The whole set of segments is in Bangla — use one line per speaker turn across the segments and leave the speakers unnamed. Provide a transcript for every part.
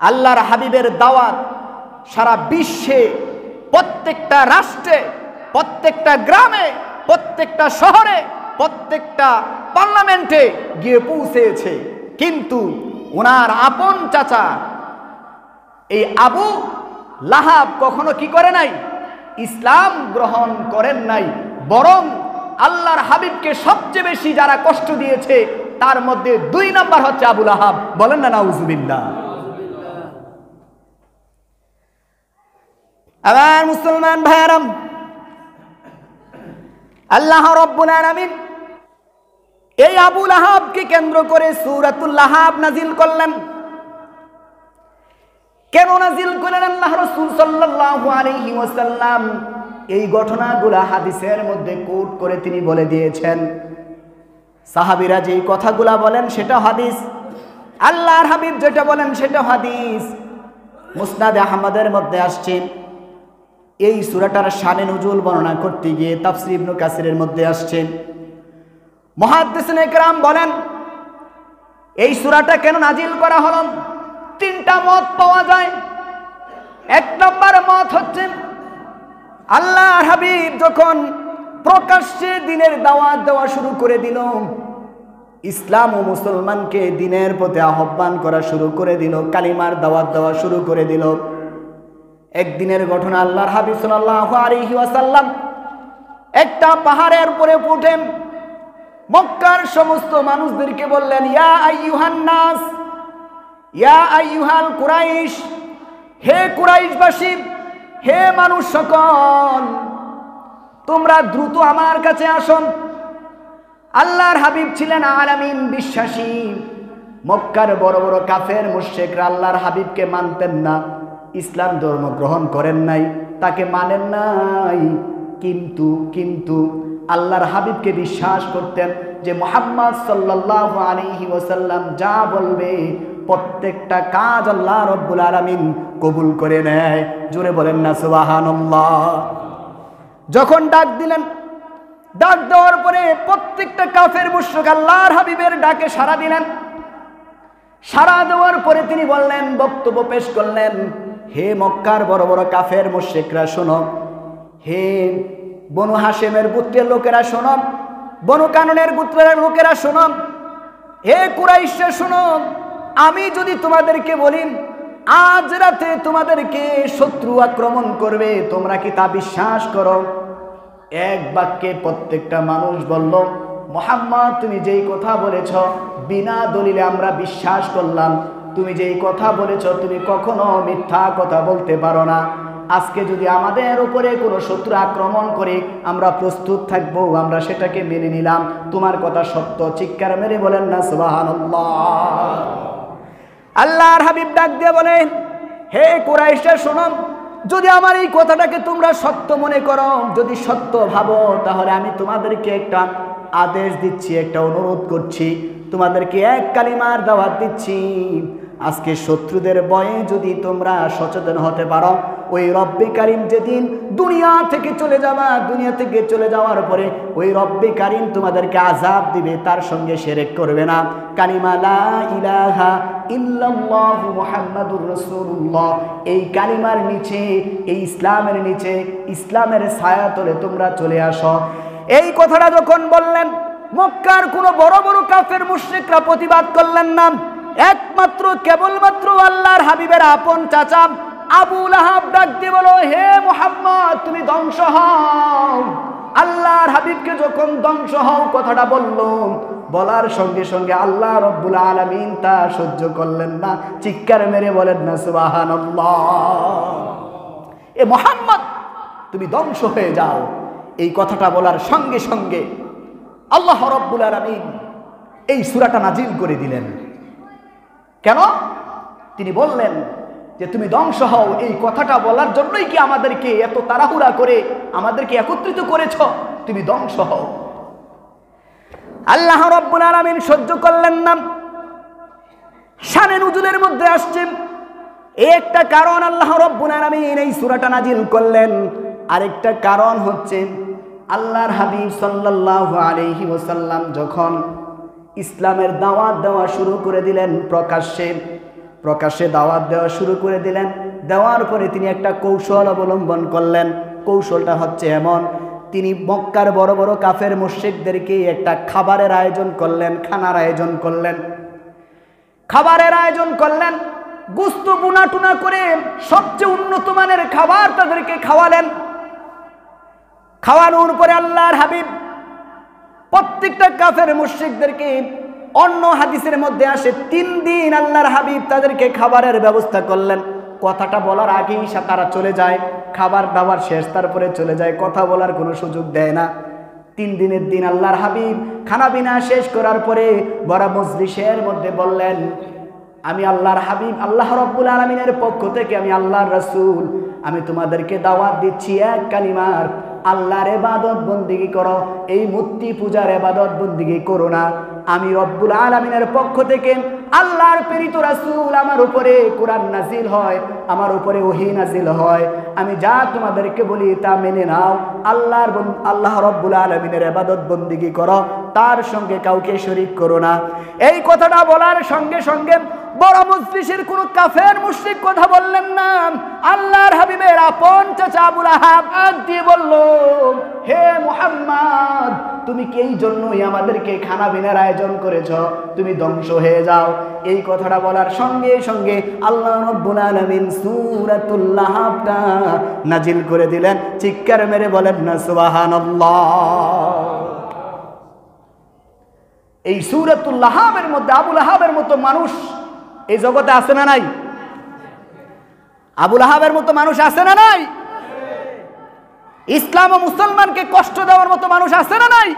আল্লাহর হাবিবের দাওয়াত সারা বিশ্বে, প্রত্যেকটা রাষ্ট্রে, প্রত্যেকটা গ্রামে, প্রত্যেকটা শহরে, প্রত্যেকটা পার্লামেন্টে গিয়ে পৌঁছেছে। কিন্তু ওনার আপন চাচা এই আবু লাহাব কখনো কি করে নাই? ইসলাম গ্রহণ করেন নাই। বরং আল্লাহর হাবিবকে সবচেয়ে বেশি যারা কষ্ট দিয়েছে তার মধ্যে 2 নাম্বার হচ্ছে আবু লাহাব। বলেন না নাউজুবিল্লাহ। আমার মুসলমান ভাইয়ারাম, আল্লাহ রাব্বুল আলামিন এই আবু লাহাবকে কেন্দ্র করে সূরাতুল লাহাব নাজিল করলেন। কেন নাজিল করলেন? আল্লাহ রাসূল সাল্লাল্লাহু আলাইহি ওয়াসাল্লাম এই ঘটনাগুলো হাদিসের মধ্যে কোট করে তিনি বলে দিয়েছেন। সাহাবীরা যেই কথাগুলো বলেন সেটা হাদিস, আল্লাহর হাবিব যেটা বলেন সেটা হাদিস। মুসনাদ আহমদের মধ্যে আসছে। এই সূরাটার শানে নুজুল বর্ণনা করতে গিয়ে তাফসীর ইবনে কাসিরের মধ্যে আসছে। মুহাদ্দিসিনে কেরাম বলেন এই সূরাটা কেন নাজিল করা হলো? 3টা মত পাওয়া যায়। 1 নম্বর মত হচ্ছে আল্লাহর হাবিব যখন প্রকাশ্যে দ্বীনের দাওয়াত দেওয়া শুরু করে দিল, ইসলাম ও মুসলমানকে দ্বীনের প্রতি আহ্বান করা শুরু করে দিল, কালিমার দাওয়াত দেওয়া শুরু করে দিল। একদিনের ঘটনা, আল্লাহর হাবিব সাল্লাল্লাহু আলাইহি ওয়াসাল্লাম একটা পাহাড়ের উপরে উঠেন, মক্কার সমস্ত মানুষদেরকে বললেন, ইয়া আইয়ুহান নাস, ইয়া আইয়ুহাল কুরাইশ, হে কুরাইশবাসী, হে মানুষ সকল, তোমরা দ্রুত আমার কাছে আসো। আল্লাহর হাবিব ছিলেন আলামিন বিশ্বাসী। মক্কার বড় বড় কাফের মুশরিকরা আল্লাহর হাবিবকে মানতেন না, ইসলাম ধর্ম গ্রহণ করেন নাই, তাকে মানেন নাই। কিন্তু আল্লাহর হাবিবকে বিশ্বাস করতেন যে মুহাম্মদ সাল্লাল্লাহু আলাইহি ওয়াসাল্লাম যা বলবে প্রত্যেকটা কাজ আল্লাহ রাব্বুল আলামিন কবুল করে নেয়। জোরে বলেন না সুবহানাল্লাহ। যখন ডাক দিলেন, ডাক দেওয়ার পরে প্রত্যেকটা কাফের মুশরিক আল্লাহর হাবিবের ডাকে সাড়া দিলেন। সাড়া দেওয়ার পরে তিনি বললেন, বক্তব্য পেশ করলেন, হে মক্কার বড় বড় কাফের মুশরিকরা শোনো, হে বনু হাশেমের গোত্রের লোকেরা শোনো, বনু কাননের গোত্রের লোকেরা শোনো, হে কুরাইশরা শোনো, আমি যদি তোমাদেরকে বলি আজ রাতে তোমাদেরকে শত্রু আক্রমণ করবে, তোমরা কি তা বিশ্বাস করো? এক বাক্যে প্রত্যেকটা মানুষ বলল, মুহাম্মদ তুমি যেই কথা বলেছ বিনা দলিলে আমরা বিশ্বাস করলাম। তুমি যেই কথা বলেছ তুমি কখনো মিথ্যা কথা বলতে পারো না। আজকে যদি আমাদের উপরে কোনো শত্রু আক্রমণ করে আমরা প্রস্তুত থাকবো, আমরা সেটাকে মেনে নিলাম। তোমার কথা সত্য। চিৎকার মেরে বলেন না সুবহানাল্লাহ। আল্লাহর হাবিব ডাক দিয়ে বলেন, হে কুরাইশরা শোনো, যদি আমার এই কথাটাকে তোমরা সত্য মনে করো, যদি সত্য ভাবো, তাহলে আমি তোমাদেরকে একটা আদেশ দিচ্ছি, একটা অনুরোধ করছি, তোমাদেরকে এক কালিমার দাওয়াত দিচ্ছি। আজকে শত্রুদের ভয়ে যদি তোমরা সচেতন হতে পারো, ওই রব্বে কারিম যেদিন দুনিয়া থেকে চলে যাবা, দুনিয়া থেকে চলে যাওয়ার পরে ওই রব্বে কারিম তোমাদেরকে আযাব দিবে, তার সঙ্গে শিরক করবে না। কালিমা লা ইলাহা ইল্লাল্লাহু মুহাম্মাদুর রাসূলুল্লাহ, এই কালিমার নিচে, এই ইসলামের নিচে, ইসলামের ছায়াতলে তোমরা চলে আসো। এই কথাটা যখন বললেন, মক্কার কোনো বড় বড় কাফের মুশরিকরা প্রতিবাদ করলেন না। একমাত্র কেবলমাত্র আল্লাহর হাবিবের আপন চাচা আবু লাহাব ডাক দিয়ে বলো, হে মুহাম্মদ তুমি ধ্বংস হও। আল্লাহর হাবিবকে যখন ধ্বংস হও কথাটা বলল, বলার সঙ্গে সঙ্গে আল্লাহ রাব্বুল আলামিন তা সহ্য করলেন না। চিৎকার মেরে বলেন না সুবহানাল্লাহ। এ মুহাম্মদ তুমি ধ্বংস হয়ে যাও। এই কথাটা বলার সঙ্গে সঙ্গে আল্লাহ রাব্বুল আলামিন এই সূরাটা নাজিল করে দিলেন। কেন? তিনি বললেন যে তুমি ধ্বংস হও। এই কথাটা বলার জন্যই কি আমাদেরকে এত তাড়াহুড়া করে আমাদেরকে একত্রিত করেছ? তুমি ধ্বংস হও। আল্লাহ রাব্বুল আলামিন সহ্য করলেন না। শানে নুজুলের মধ্যে আসছে একটা কারণ, আল্লাহ রাব্বুল আলামিন এই সূরাটা নাজিল করলেন। আরেকটা কারণ হচ্ছে আল্লাহর হাবিব সাল্লাল্লাহু আলাইহি ওয়াসাল্লাম যখন ইসলামের দাওয়াত দেওয়া শুরু করে দিলেন প্রকাশ্যে, প্রকাশ্যে দাওয়াত দেওয়া শুরু করে দিলেন। দেওয়ার পরে তিনি একটা কৌশল অবলম্বন করলেন। কৌশলটা হচ্ছে এমন, তিনি মক্কার বড় বড় কাফের মুশরিকদেরকে একটা খাবারের আয়োজন করলেন, খানার আয়োজন করলেন, খাবারের আয়োজন করলেন। গোস্ত বুনা টুনা করে সবচেয়ে উন্নত মানের খাবার তাদেরকে খাওয়ালেন। খাওয়ানোর পরে আল্লাহর হাবিব প্রত্যেকটা কাফের মুশরিকদেরকে, অন্য হাদিসের মধ্যে আসে 3 দিন আল্লাহর হাবিব তাদেরকে খাবারের ব্যবস্থা করলেন। কথাটা বলার আগেই তারা চলে যায়, খাবার দাবার শেষ, তারপরে চলে যায়, কথা বলার কোনো সুযোগ দেয় না। 3 দিনের দিন আল্লাহর হাবিব খানাবিনা শেষ করার পরে বড় মজলিসের মধ্যে বললেন, আমি আল্লাহর হাবিব, আল্লাহ রাব্বুল আলামিনের পক্ষ থেকে আমি আল্লাহর রাসূল, আমি তোমাদেরকে দাওয়াত দিচ্ছি এক কালিমার, আল্লাহর ইবাদত বন্দেগী করো, এই মূর্তি পূজার ইবাদত বন্দেগী করো না। আমি রব্বুল আলামিনের পক্ষ থেকে আল্লাহর প্রেরিত রাসূল, আমার উপরে কোরআন নাজিল হয়, আমার উপরে ওহী নাজিল হয়, আমি যা তোমাদেরকে বলি তা মেনে নাও। আল্লাহ রব্বুল আলামিনের ইবাদত বন্দেগী করো, তার সঙ্গে কাউকে শরীক করো না। এই কথাটা বলার সঙ্গে সঙ্গে বড় মজলিসের কোন কাফের মুশরিক কথা বললেন না। আল্লাহর হাবিবের আপন চাচা আবু লাহাব দিয়ে বলল, হে মুহাম্মদ, তুমি কি এই জন্যই আমাদেরকে খানা বিনার আয়োজন করেছ? তুমি ধ্বংস হয়ে যাও। এই কথাটা বলার সঙ্গে সঙ্গে আল্লাহ রাব্বুল আলামিন সূরাতুল লাহাবটা নাজিল করে দিলেন। চিৎকার মেরে বলেন না সুবহানাল্লাহ। এই সূরাতুল লাহাবের মধ্যে আবু লাহাবের মতো মানুষ এই জগতে আছে না নাই? আবু লাহাবের মতো মানুষ আছে না নাই? ইসলাম ও মুসলমানকে কষ্ট দেওয়ার মতো মানুষ আছে না নাই?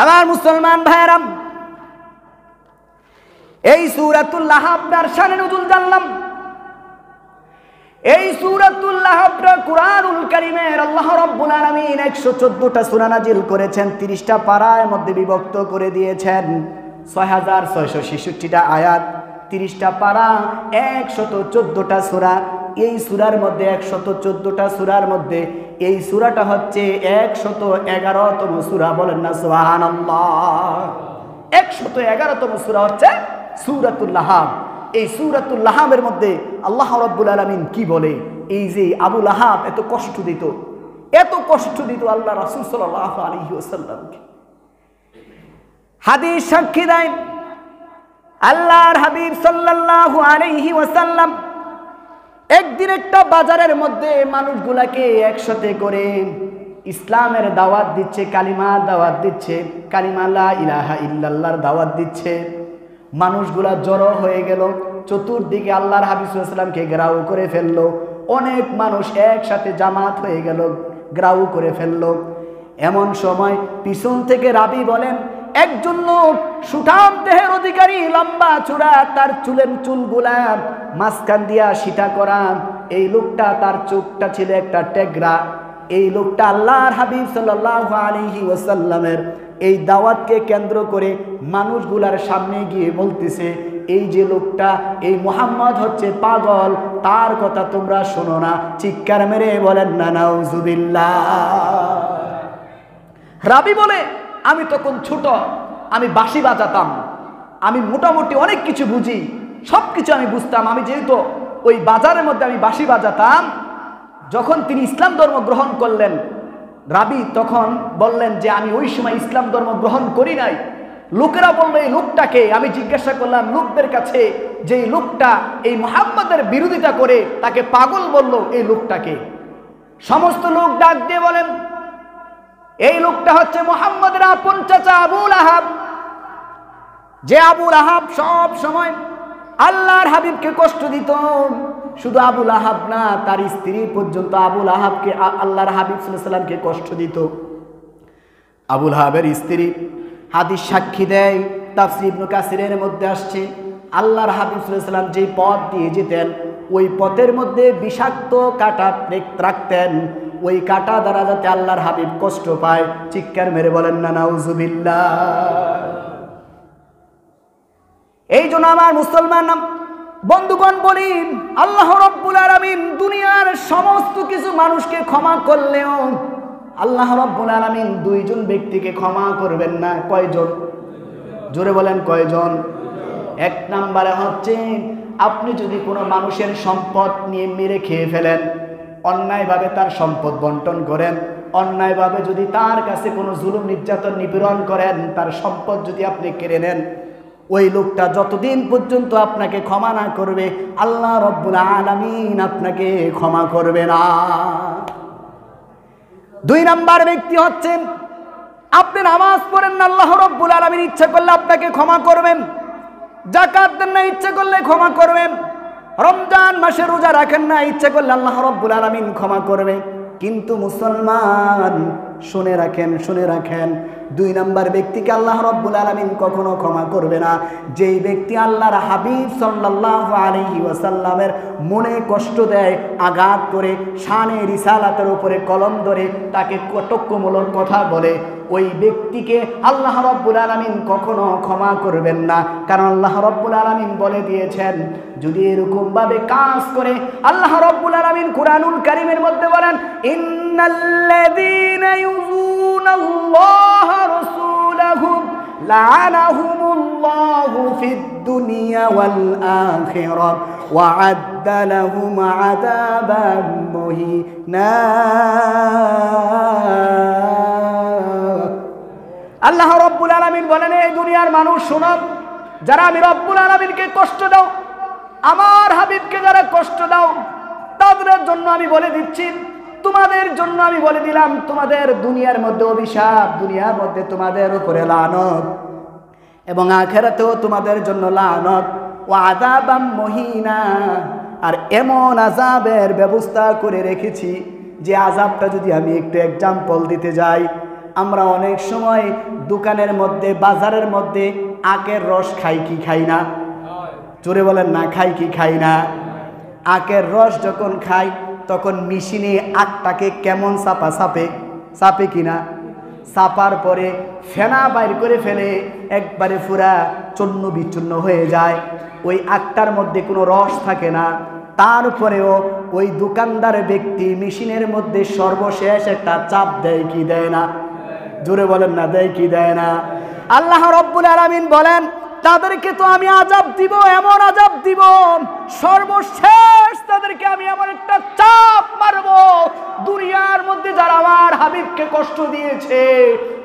আমার মুসলমান ভাইয়েরা, এই সূরাতুল লাহাবটার শানে নুজুল জানলাম। এই সূরাতুল লাহাবটা কুরআনুল কারীমের আল্লাহ রাব্বুল আলামিন 114টা সূরা নাজিল করেছেন, 30টা পারার মধ্যে বিভক্ত করে দিয়েছেন, 6666টা আয়াত, 30টা পারা, 114টা সূরা। এই সূরার মধ্যে 114টা সূরার মধ্যে এই সূরাটা হচ্ছে 111তম সূরা। বলেন না সুবহানাল্লাহ। 111তম সূরা হচ্ছে সূরাতুল লাহাব। এই সূরাতুল লাহাবের মধ্যে আল্লাহ রাব্বুল আলামিন কি বলে? এই যে আবু লাহাব এত কষ্ট দিত, এত কষ্ট দিত আল্লাহ রাসূল সাল্লাল্লাহু আলাইহি ওয়াসাল্লামকে। হাদিস সাক্ষী দেয়, আল্লাহর হাবিব সাল্লাল্লাহু আলাইহি ওয়াসাল্লাম একদিন একটা বাজারের মধ্যে মানুষগুলাকে একসাথে করে ইসলামের দাওয়াত দিচ্ছে, কালিমার দাওয়াত দিচ্ছে, কালিমা লা ইলাহা ইল্লাল্লাহর দাওয়াত দিচ্ছে। মানুষগুলা জড়ো হয়ে গেল, চতুর্দিকে আল্লাহর হাবিব সাল্লাল্লাহু আলাইহি ওয়াসাল্লামকে ঘেরাও করে ফেললো। অনেক মানুষ একসাথে জামাত হয়ে গেল, ঘেরাও করে ফেললো। এমন সময় পিছন থেকে রাবি বলেন, একজন লোক সুঠাম দেহের অধিকারী, লম্বা চূড়া, তার চুলগুলা মাঝখান দিয়া সিটা করা। এই লোকটা, তার চোখটা ছিল একটা টেগরা। এই লোকটা আল্লাহর হাবিব সাল্লাল্লাহু আলাইহি ওয়াসাল্লামের এই দাওয়াতকে কেন্দ্র করে মানুষগুলার সামনে গিয়ে বলতেছে, এই যে লোকটা, এই মুহাম্মদ হচ্ছে পাগল, তার কথা তোমরা শোনো না। চিৎকার মেরে বলেন না নাউজুবিল্লাহ। রাবি বলে, আমি তখন ছোট, আমি বাঁশি বাজাতাম, আমি মোটামুটি অনেক কিছু বুঝি, সব কিছু আমি বুঝতাম। আমি যেহেতু ওই বাজারের মধ্যে আমি বাঁশি বাজাতাম, যখন তিনি ইসলাম ধর্ম গ্রহণ করলেন, রাবি তখন বললেন যে আমি ওই সময় ইসলাম ধর্ম গ্রহণ করি নাই। লোকেরা বললো এই লোকটাকে, আমি জিজ্ঞাসা করলাম লোকদের কাছে যে এই লোকটা এই মুহাম্মদের বিরোধিতা করে তাকে পাগল বলল, এই লোকটাকে। সমস্ত লোক ডাক দিয়ে বলেন, এই লোকটা হচ্ছে মুহাম্মদের আপন চাচা আবু লাহাব। যে আবু লাহাব সব সময় আল্লাহর হাবিবকে কষ্ট দিত। শুধু আবু লাহাব না, তার স্ত্রী পর্যন্ত আবু লাহাবকে, আল্লাহর হাবিব সাল্লাল্লাহু আলাইহি ওয়াসাল্লামকে কষ্ট দিত। আবু লাহাবের স্ত্রী হাদিস সাক্ষী দেয়, তাফসীর ইবনে কাসিরের মধ্যে আসছে, আল্লাহর হাবিব সাল্লাল্লাহু আলাইহি ওয়াসাল্লাম যেই পথ দিয়ে যেতেন, ওই পথের মধ্যে বিষাক্ত কাঁটা রাখতেন, ওই কাঁটা দ্বারা যাতে আল্লাহর হাবিব কষ্ট পায়। চিৎকার মেরে বলেন না নাউজুবিল্লাহ। এই জন্য আমার মুসলমান বন্ধুগণ বলি, আল্লাহ রাব্বুল আলামিন দুনিয়ার সমস্ত কিছু মানুষকে ক্ষমা করলেও আল্লাহ রাব্বুল আলামিন দুইজন ব্যক্তিকে ক্ষমা করবেন না। কয়জন? জোরে বলেন কয়জন? এক নম্বরে হচ্ছে আপনি যদি কোনো মানুষের সম্পদ নিয়ে মেরে খেয়ে ফেলেন, অন্যায়ভাবে তার সম্পদ বন্টন করেন, অন্যায়ভাবে যদি তার কাছে কোনো জুলুম নির্যাতন নিপীড়ন করেন, তার সম্পদ যদি আপনি কেড়ে নেন, ওই লোকটা যতদিন পর্যন্ত আপনাকে ক্ষমা না করবে আল্লাহ রব্বুল আলামিন আপনাকে ক্ষমা করবে না। দুই নাম্বার ব্যক্তি হচ্ছেন আপনি নামাজ পড়েন না, আল্লাহ রব্বুল আলামিন ইচ্ছা করলে আপনাকে ক্ষমা করবেন। যাকাত দেন না, ইচ্ছা করলে ক্ষমা করবেন। রমজান মাসে রোজা রাখেন না, ইচ্ছা করলে আল্লাহ রব্বুল আলামিন ক্ষমা করবে। কিন্তু মুসলমান শুনে রাখেন, দুই নাম্বার ব্যক্তিকে আল্লাহ রব্বুল আলামিন কখনো ক্ষমা করবে না। যেই ব্যক্তি আল্লাহর হাবিব সাল্লাল্লাহু আলাইহি ওয়াসাল্লামের মনে কষ্ট দেয়, আঘাত করে, শানে রিসালাতের উপরে কলম ধরে তাকে কটুক্তিমূলক কথা বলে, ওই ব্যক্তিকে আল্লাহ রব্বুল আলামিন কখনো ক্ষমা করবেন না। কারণ আল্লাহ রব্বুল আলামিন বলে দিয়েছেন, যদি এরকম ভাবে কাজ করে, আল্লাহ রব্বুল আলামিন কুরআনুল কারীমের মধ্যে বলেন, ইন্নাল্লাযীনা ইউযুনাল্লাহা রাসূলাহু লা'নাহুমুল্লাহু ফিদ দুনিয়া ওয়াল আখিরাহ ওয়া আ'আদ্দা লাহুম আযাবান মুহিনা। আল্লাহ রব্বুল আলামিন বলেন, এই দুনিয়ার মানুষ শোনো, যারা আমি রব্বুল আলামিনকে কষ্ট দাও, আমার হাবিবকে যারা কষ্ট দাও, তাদের জন্য আমি বলে দিচ্ছি, তোমাদের জন্য আমি বলে দিলাম, তোমাদের দুনিয়ার মধ্যে অভিশাপ, দুনিয়ার মধ্যে তোমাদের উপরে লানত, এবং আখিরাতেও তোমাদের জন্য লানত, ওয়া আযাবাম মুহিনা, আর এমন আযাবের ব্যবস্থা করে রেখেছি যে আযাবটা যদি আমি একটু এক্সাম্পল দিতে যাই, আমরা অনেক সময় দোকানের মধ্যে, বাজারের মধ্যে আখের রস খাই কি খাই না? জোরে বলেন না, খাই কি খাই না? আখের রস যখন খাই তখন মেশিনে আখটাকে কেমন চাপে কিনা, চাপার পরে ফেনা বাইর করে ফেলে, একবারে পুরা চূর্ণ বিচূর্ণ হয়ে যায়, ওই আখটার মধ্যে কোনো রস থাকে না। তারপরেও ওই দোকানদার ব্যক্তি মেশিনের মধ্যে সর্বশেষ একটা চাপ দেয় কি দেয় না? জোরে বলেন না, দেয় কি দেয় না? আল্লাহ রব্বুল আলামিন বলেন, তাদেরকে তো আমি আযাব দিব, এমন আযাব দিব, সর্বশেষ তাদেরকে আমি এমন একটা চাপ মারব, দুনিয়ার মধ্যে যারা আমার হাবিবকে কষ্ট দিয়েছে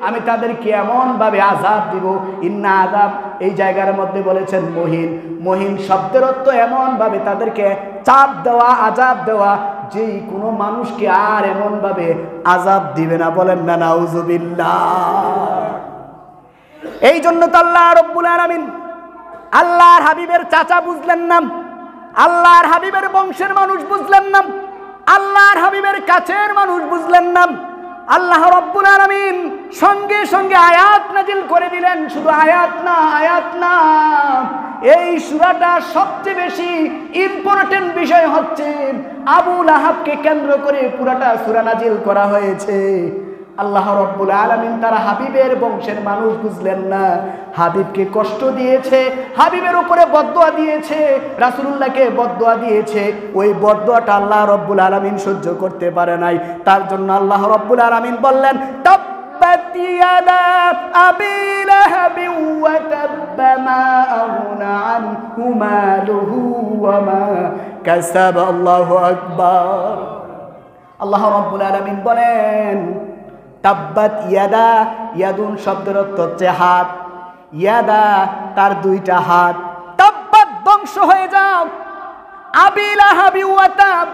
আমি তাদেরকে এমন ভাবে আযাব দিব। ইন্না আযাব এই জায়গার মধ্যে বলেছেন মহিন, মহিন শব্দের অর্থ এমন ভাবে তাদেরকে চাপ দেওয়া, আযাব দেওয়া, যেই কোনো মানুষকে আর এমন ভাবে আযাব দিবে না। বলেন না নাউযুবিল্লাহ। এই জন্য তো আল্লাহ রব্বুল আলামিন আল্লাহর হাবিবের চাচা বুঝলেন না, আল্লাহর হাবিবের বংশের মানুষ বুঝলেন না, আল্লাহর হাবিবের কাছের মানুষ বুঝলেন না। আল্লাহ রব্বুল আলামিন সঙ্গে সঙ্গে আয়াত নাজিল করে দিলেন। শুধু আয়াত না, এই সূরাটা সবচেয়ে বেশি ইম্পর্টেন্ট বিষয় হচ্ছে আবু লাহাবকে কেন্দ্র করে পুরাটা সূরা নাজিল করা হয়েছে। আল্লাহ রব্বুল আলামিন তার হাবিবের বংশের মানুষ বুঝলেন না, হাবিবকে কষ্ট দিয়েছে, হাবিবের উপরে বদদুয়া দিয়েছে, রাসূলুল্লাহকে বদদুয়া দিয়েছে, ওই বদদুয়াটা আল্লাহ রব্বুল আলামিন সহ্য করতে পারে নাই। তার জন্য আল্লাহ রব্বুল আলামিন বললেন, তাব্বাত ইয়াদা আবি লাহাবি ওয়া তাব্বা মা আগনা আনহু মালুহু ওয়া মা কাসাবা। আল্লাহু আকবার। আল্লাহ রব্বুল আলামিন বলেন, তাব্বাত ইয়াদা, ইয়াদুন শব্দের অর্থ হচ্ছে হাত, ইয়াদা তার দুইটা হাত, তাব্বাত ধ্বংস হয়ে যাও, আবি লাহাবি ওয়া তাব,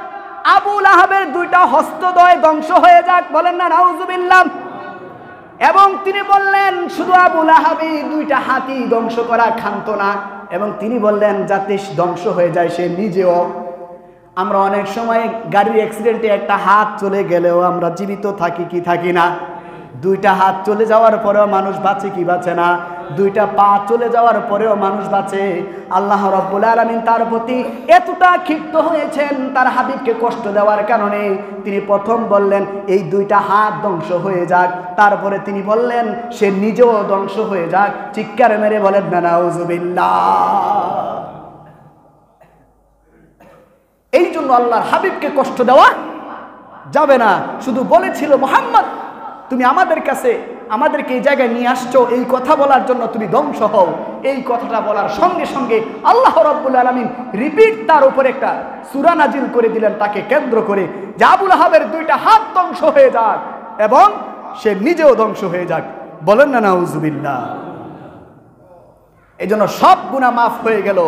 আবু লাহাবের দুইটা হস্তদ্বয় ধ্বংস হয়ে যাক। বলেন না নাউযুবিল্লাহ। এবং তিনি বললেন, শুধু আবু লাহাবই দুইটা হাতই ধ্বংস করা ক্ষান্ত না, এবং তিনি বললেন যাতে ধ্বংস হয়ে যায় সে নিজেও। আমরা অনেক সময় গাড়ির অ্যাক্সিডেন্টে একটা হাত চলে গেলেও আমরা জীবিত থাকি কি থাকি না? দুইটা হাত চলে যাওয়ার পরেও মানুষ বাঁচে কি বাঁচে না? দুইটা পা চলে যাওয়ার পরেও মানুষ বাঁচে। আল্লাহ রব্বুল আলামিন তার প্রতি এতটা ক্ষিপ্ত হয়েছেন তার হাবিবকে কষ্ট দেওয়ার কারণে, তিনি প্রথম বললেন এই দুইটা হাত ধ্বংস হয়ে যাক, তারপরে তিনি বললেন সে নিজেও ধ্বংস হয়ে যাক। চিৎকার মেরে বলেন না নাউযুবিল্লাহ। এই জন্য আল্লাহর হাবিবকে কষ্ট দেওয়া যাবে না। শুধু বলেছিল, মুহাম্মদ তুমি আমাদের কাছে আমাদেরকে এই জায়গায় নিয়ে আসছো এই কথা বলার জন্য, তুমি ধ্বংস হও। এই কথাটা বলার সঙ্গে সঙ্গে আল্লাহ রাব্বুল আলামিন রিপিট তার উপরে একটা সূরা নাজিল করে দিলেন তাকে কেন্দ্র করে, যে আবু লাহাবের দুইটা হাত ধ্বংস হয়ে যাক এবং সে নিজেও ধ্বংস হয়ে যাক। বলেন না নাউজুবিল্লাহ। এই জন্য সব গুনাহ মাফ হয়ে গেল।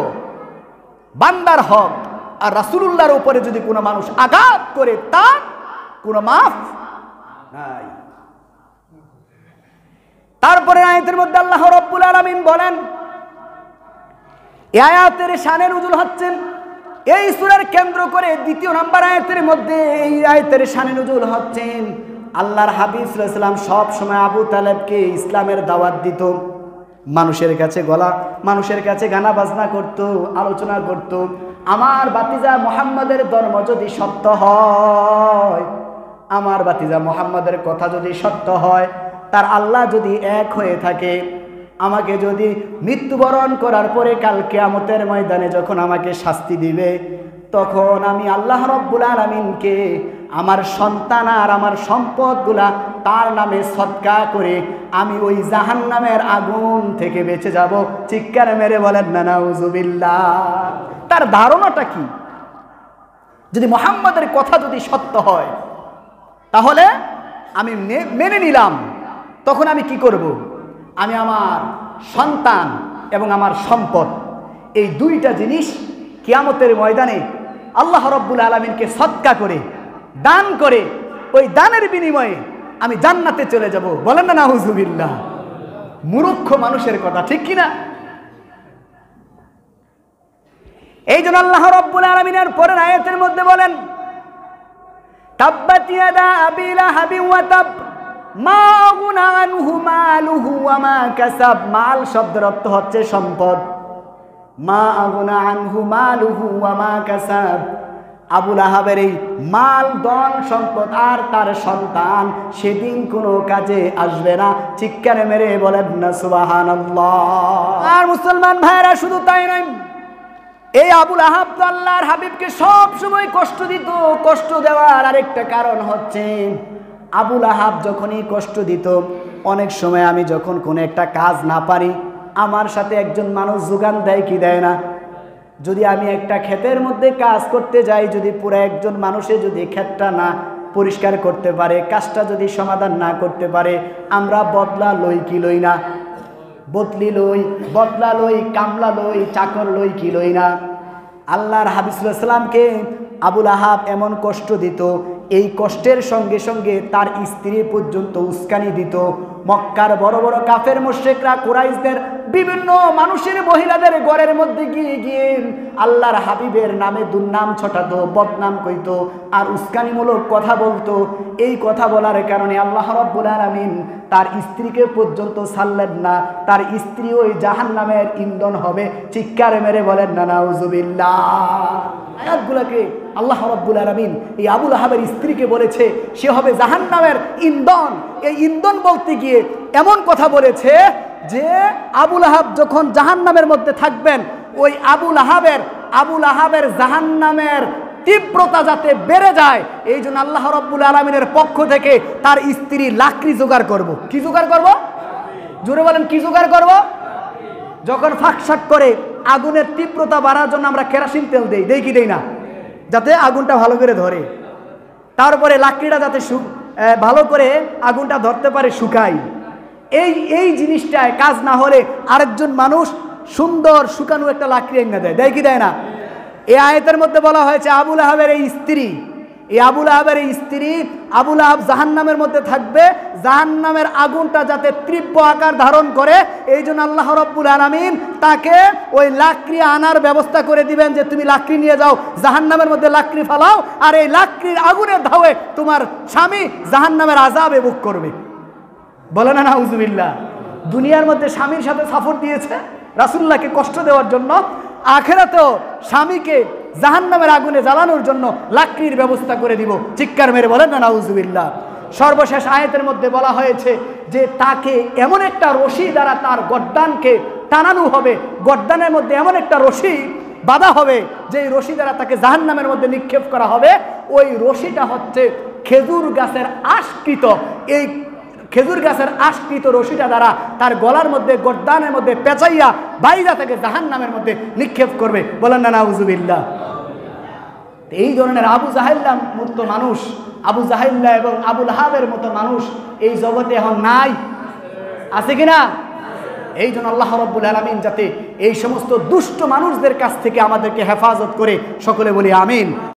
বান্দার হক আর রাসূলুল্লাহর উপরে যদি কোনো মানুষ আঘাত করে তার কোনো মাফ নাই। তারপরে আয়াতের মধ্যে আল্লাহ রাব্বুল আলামিন বলেন, এই আয়াতের শানে নুজুল হচ্ছেন এই সূরার কেন্দ্র করে দ্বিতীয় নাম্বার আয়াতের মধ্যে এই আয়াতের শানে নুজুল হচ্ছেন আল্লাহর হাবিব সাল্লাল্লাহু আলাইহি ওয়াসাল্লাম সব সময় আবু তালেবকে ইসলামের দাওয়াত দিত। মানুষের কাছে গানা বাজনা করত, আলোচনা করত। আমার ভাতিজা মুহাম্মাদের ধর্ম যদি সত্য হয়, আমার ভাতিজা মুহাম্মাদের কথা যদি সত্য হয়, তার আল্লাহ যদি এক হয়ে থাকে, আমাকে যদি মৃত্যুবরণ করার পরে কাল কিয়ামতের ময়দানে যখন আমাকে শাস্তি দিবে, তখন আমি আল্লাহ রাব্বুল আলামিনকে আমার সন্তান আর আমার সম্পদগুলা তার নামে সদকা করে আমি ওই জাহান্নামের আগুন থেকে বেঁচে যাব। চিৎকার মেরে বলেন না নাউজুবিল্লাহ। তার ধারণাটা কি? যদি মুহাম্মাদের কথা যদি সত্য হয়, তাহলে আমি মেনে নিলাম। তখন আমি কি করব? আমি আমার সন্তান এবং আমার সম্পদ এই দুইটা জিনিস কিয়ামতের ময়দানে আল্লাহ রাব্বুল আলামিনকে সদকা করে, দান করে, ওই দানের বিনিময়ে আমি জান্নাতে চলে যাব। বলেন না নাউজুবিল্লাহ। মূর্খ মানুষের কথা, ঠিক কিনা? এই জন্য আল্লাহ রাব্বুল আলামিনের পরের আয়াতের মধ্যে বলেন, তাব্বাত ইয়াদা আবি লাহাবি ওয়া তাব মা আগুনা আনহু মালুহু ওয়া মা কাসাব। মাল শব্দের অর্থ হচ্ছে সম্পদ। মা আগুনা আনহু মালুহু ওয়া মা কাসাব। আবু লাহাবের এই মাল, ধন সম্পদ আর তার সন্তান সেদিন কোনো কাজে আসবে না। চিৎকার মেরে বলেন না সুবহানাল্লাহ। আর মুসলমান ভাইরা, শুধু তাই নয়, এই আবু লাহাব তো আল্লাহর হাবিবকে সব সময় কষ্ট দিত। কষ্ট দেওয়ার আরেকটা কারণ হচ্ছে, আবু লাহাব যখনই কষ্ট দিত, অনেক সময় আমি যখন কোনো একটা কাজ না পারি, আমার সাথে একজন মানুষ যোগান দেয় কি দেয় না? যদি আমি একটা ক্ষেতের মধ্যে কাজ করতে যাই, যদি পুরো একজন মানুষে যদি ক্ষেতটা না পরিষ্কার করতে পারে, কাজটা যদি সমাধান না করতে পারে, আমরা বদলা লই কি লই না? বদলি লই, বদলা লই, কামলা লই, চাকর লই কি লই না? আল্লাহর হাবিব সাল্লাল্লাহু আলাইহি ওয়াসাল্লামকে আবু লাহাব এমন কষ্ট দিত, এই কষ্টের সঙ্গে সঙ্গে তার স্ত্রী পর্যন্ত উস্কানি দিত। মক্কার বড় বড় কাফের মুশরিকরা কুরাইশদের বিভিন্ন মানুষের মহিলাদের ঘরের মধ্যে গিয়ে গিয়ে আল্লাহর হাবিবের নামে দুর্নাম ছটাতো, বদনাম কইতো আর উস্কানিমূলক কথা বলতো। এই কথা বলার কারণে আল্লাহ রাব্বুল আলামিন তার স্ত্রীকে পর্যন্ত ছাড়লেন না। তার স্ত্রী ওই জাহান্নামের ইন্ধন হবে। চিৎকার মেরে বলেন না নাউজুবিল্লাহ। আয়াতগুলোকে আল্লাহ রাব্বুল আলামিন এই আবু লাহাবের স্ত্রীকে বলেছে সে হবে জাহান্নামের ইন্ধন। এই ইন্ধন বলতে গিয়ে এমন কথা বলেছে যে আবু লাহাব যখন জাহান্নামের মধ্যে থাকবেন, ওই আবু লাহাবের জাহান্নামের তীব্রতা যাতে বেড়ে যায়, এই জন্য আল্লাহ রাব্বুল আলামিনের পক্ষ থেকে তার স্ত্রী লাকড়ি জোগাড় করব। কি জোগাড় করব? জোরে বলেন, কি জোগাড় করব? যখন ফাঁকশাক করে আগুনের তীব্রতা বাড়ার জন্য আমরা কেরোসিন তেল দেই কি দেই না? যাতে আগুনটা ভালো করে ধরে। তারপরে লাকড়িটা যাতে ভালো করে আগুনটা ধরতে পারে, শুকাই। এই জিনিসটায় কাজ না হলে আরেকজন মানুষ সুন্দর শুকানো একটা লাকড়ি এনে দেয় কি দেয় না? এই আয়াতের মধ্যে বলা হয়েছে আবু লাহাবের এই স্ত্রী, আবু লাহাব জাহান্নামের মধ্যে থাকবে। জাহান্নামের আগুনটা যাতে তীব্র আকার ধারণ করে, এই জন্য আল্লাহ রাব্বুল আলামিন তাকে ওই লাকড়ি আনার ব্যবস্থা করে দিবেন, যে তুমি লাকড়ি নিয়ে যাও, জাহান্নামের মধ্যে লাকড়ি ফালাও, আর এই লাকড়ির আগুনের ধাওয়ে তোমার স্বামী জাহান্নামের আযাবে ভোগ করবে। বলে না নাউজুবিল্লাহ। দুনিয়ার মধ্যে স্বামীর সাথে সাফর দিয়েছে রাসূলুল্লাহকে কষ্ট দেওয়ার জন্য, আখিরাতেও স্বামীকে জাহান্নামের আগুনে জ্বালানোর জন্য লাকড়ির ব্যবস্থা করে দিব। চিৎকার মেরে বলেন না নাউজুবিল্লাহ। সর্বশেষ আয়াতের মধ্যে বলা হয়েছে যে তাকে এমন একটা রশি দ্বারা তার গর্দানকে টানানো হবে, গর্দানের মধ্যে এমন একটা রশি বাঁধা হবে যে এই রশি দ্বারা তাকে জাহান্নামের মধ্যে নিক্ষেপ করা হবে। ওই রশিটা হচ্ছে খেজুর গাছের আশকৃত। এই খেজুর গাছের আশ্রিত রশিটা দ্বারা তার গলার মধ্যে গর্দানের মধ্যে পেঁচাইয়া বাইরা থেকে জাহান্নামের মধ্যে নিক্ষেপ করবে। বলেন না নাউজুবিল্লাহ। এই ধরনের আবু জাহেল্লা মতো মানুষ, আবু জাহেল্লা এবং আবু লাহাবের মতো মানুষ এই জগতে এখন নাই, আছে কিনা? এই জন্য আল্লাহ রাব্বুল আলামিন যাতে এই সমস্ত দুষ্ট মানুষদের কাছ থেকে আমাদেরকে হেফাজত করে, সকলে বলি আমিন।